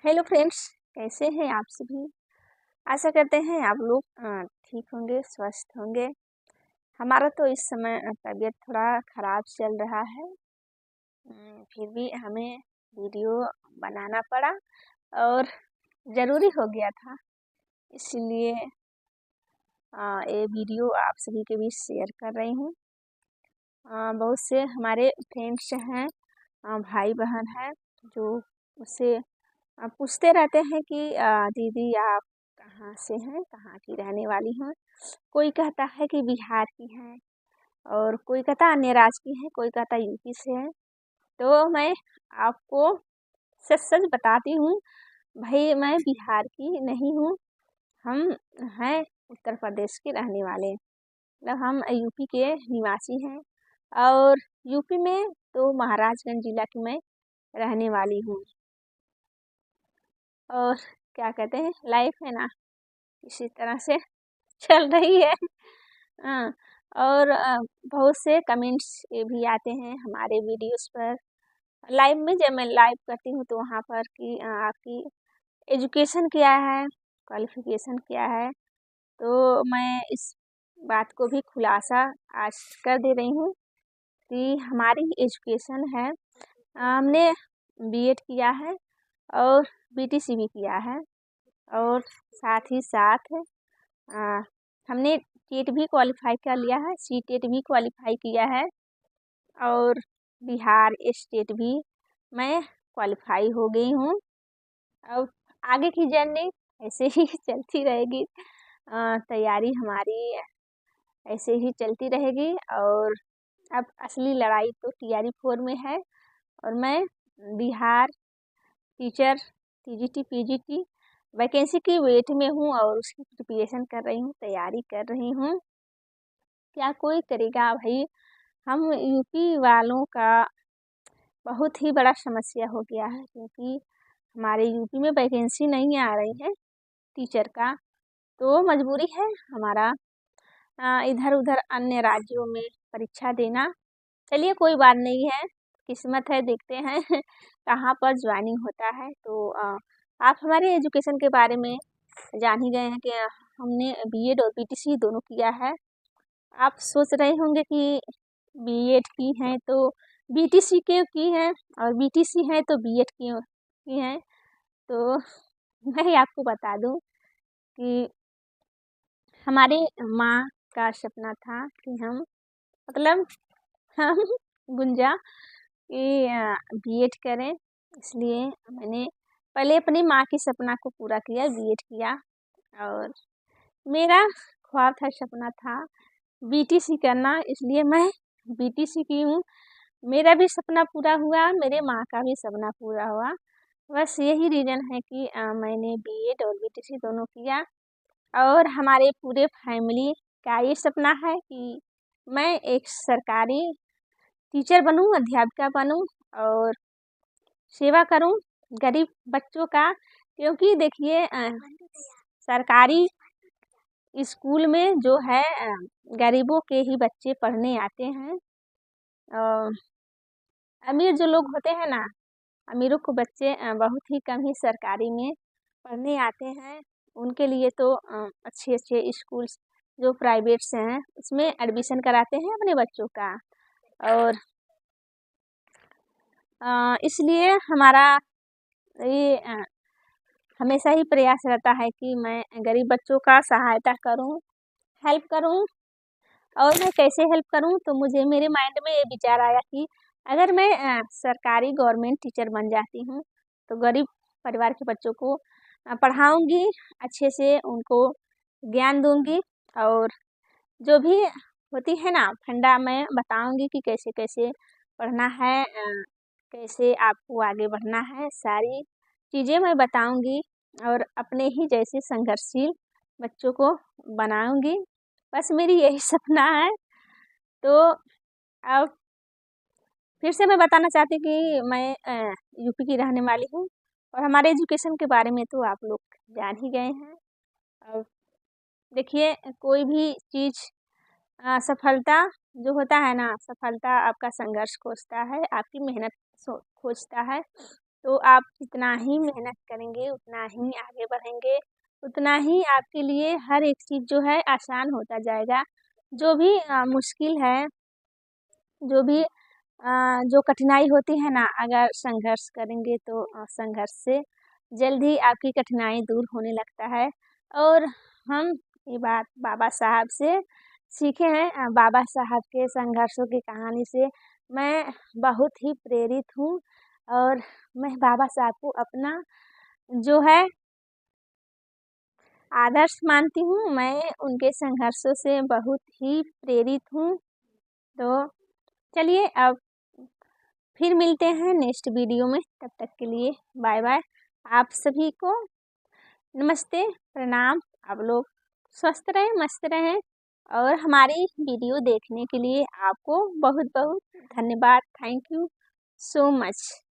Hello friends, कैसे हैं आप सभी। आशा करते हैं आप लोग ठीक होंगे, स्वस्थ होंगे। हमारा तो इस समय तबीयत थोड़ा ख़राब चल रहा है। फिर भी हमें वीडियो बनाना पड़ा और ज़रूरी हो गया था, इसीलिए ये वीडियो आप सभी के बीच शेयर कर रही हूँ। बहुत से हमारे फ्रेंड्स हैं, भाई बहन हैं, जो मुझसे पूछते रहते हैं कि दीदी आप कहाँ से हैं, कहाँ की रहने वाली हैं। कोई कहता है कि बिहार की हैं और कोई कहता अन्य राज्य की हैं, कोई कहता यूपी से है। तो मैं आपको सच सच बताती हूँ, भाई मैं बिहार की नहीं हूँ। हम हैं उत्तर प्रदेश के रहने वाले, मतलब हम यूपी के निवासी हैं। और यूपी में तो महाराजगंज जिला की मैं रहने वाली हूँ। और क्या कहते हैं, लाइफ है ना, इसी तरह से चल रही है। हाँ, और बहुत से कमेंट्स ये भी आते हैं हमारे वीडियोस पर। लाइव में जब मैं लाइव करती हूँ तो वहाँ पर कि आपकी एजुकेशन क्या है, क्वालिफिकेशन क्या है। तो मैं इस बात को भी खुलासा आज कर दे रही हूँ कि हमारी एजुकेशन है, हमने बीएड किया है और बीटीसी भी किया है। और साथ ही साथ अ, हमने टेट भी क्वालिफाई कर लिया है, सीटेट भी क्वालिफाई किया है और बिहार स्टेट भी मैं क्वालिफाई हो गई हूँ। अब आगे की जर्नी ऐसे ही चलती रहेगी। तैयारी हमारी ऐसे ही चलती रहेगी। और अब असली लड़ाई तो टीआरई 4 में है और मैं Bihar teacher TGT PGT vacancy की वेट में हूँ और उसकी प्रिपरेशन कर रही हूँ, तैयारी कर रही हूँ। क्या कोई करेगा भाई, हम यूपी वालों का बहुत ही बड़ा समस्या हो गया है, क्योंकि हमारे यूपी में वैकेंसी नहीं आ रही है टीचर का। तो मजबूरी है हमारा इधर उधर अन्य राज्यों में परीक्षा देना। चलिए कोई बात नहीं है, किस्मत है, देखते हैं कहाँ पर ज्वाइनिंग होता है। तो आप हमारे एजुकेशन के बारे में जान ही गए हैं कि हमने बीएड और बीटीसी दोनों किया है। आप सोच रहे होंगे कि बीएड की हैं तो बीटीसी क्यों की हैं और बीटीसी है तो बीएड क्यों की हैं। तो मैं आपको बता दूं कि हमारे माँ का सपना था कि हम, मतलब हम गुंजा कि बीएड करें। इसलिए मैंने पहले अपनी माँ की सपना को पूरा किया, बीएड किया। और मेरा ख्वाब था, सपना था बीटीसी करना, इसलिए मैं बीटीसी की हूँ। मेरा भी सपना पूरा हुआ, मेरे माँ का भी सपना पूरा हुआ। बस यही रीज़न है कि मैंने बीएड और बीटीसी दोनों किया। और हमारे पूरे फैमिली का ये सपना है कि मैं एक सरकारी टीचर बनूँ, अध्यापिका बनूँ और सेवा करूँ गरीब बच्चों का। क्योंकि देखिए सरकारी स्कूल में जो है गरीबों के ही बच्चे पढ़ने आते हैं। अमीर जो लोग होते हैं ना, अमीरों को बच्चे बहुत ही कम ही सरकारी में पढ़ने आते हैं। उनके लिए तो अच्छे अच्छे स्कूल्स जो प्राइवेट्स हैं उसमें एडमिशन कराते हैं अपने बच्चों का। और इसलिए हमारा ये हमेशा ही प्रयास रहता है कि मैं गरीब बच्चों का सहायता करूं, हेल्प करूं। और मैं कैसे हेल्प करूं, तो मुझे मेरे माइंड में ये विचार आया कि अगर मैं सरकारी गवर्नमेंट टीचर बन जाती हूं तो गरीब परिवार के बच्चों को पढ़ाऊंगी, अच्छे से उनको ज्ञान दूंगी। और जो भी होती है ना फंडा, मैं बताऊंगी कि कैसे कैसे पढ़ना है, कैसे आपको आगे बढ़ना है, सारी चीज़ें मैं बताऊंगी। और अपने ही जैसे संघर्षशील बच्चों को बनाऊंगी। बस मेरी यही सपना है। तो अब फिर से मैं बताना चाहती कि मैं यूपी की रहने वाली हूँ और हमारे एजुकेशन के बारे में तो आप लोग जान ही गए हैं। अब देखिए कोई भी चीज़ सफलता जो होता है ना, सफलता आपका संघर्ष खोजता है, आपकी मेहनत खोजता है। तो आप जितना ही मेहनत करेंगे उतना ही आगे बढ़ेंगे, उतना ही आपके लिए हर एक चीज़ जो है आसान होता जाएगा। जो भी मुश्किल है, जो भी जो कठिनाई होती है ना, अगर संघर्ष करेंगे तो संघर्ष से जल्द ही आपकी कठिनाई दूर होने लगता है। और हम ये बात बाबा साहब से सीखे हैं। बाबा साहब के संघर्षों की कहानी से मैं बहुत ही प्रेरित हूँ और मैं बाबा साहब को अपना जो है आदर्श मानती हूँ। मैं उनके संघर्षों से बहुत ही प्रेरित हूँ। तो चलिए अब फिर मिलते हैं नेक्स्ट वीडियो में, तब तक के लिए बाय बाय। आप सभी को नमस्ते, प्रणाम। आप लोग स्वस्थ रहें, मस्त रहें और हमारी वीडियो देखने के लिए आपको बहुत बहुत धन्यवाद। Thank you so much.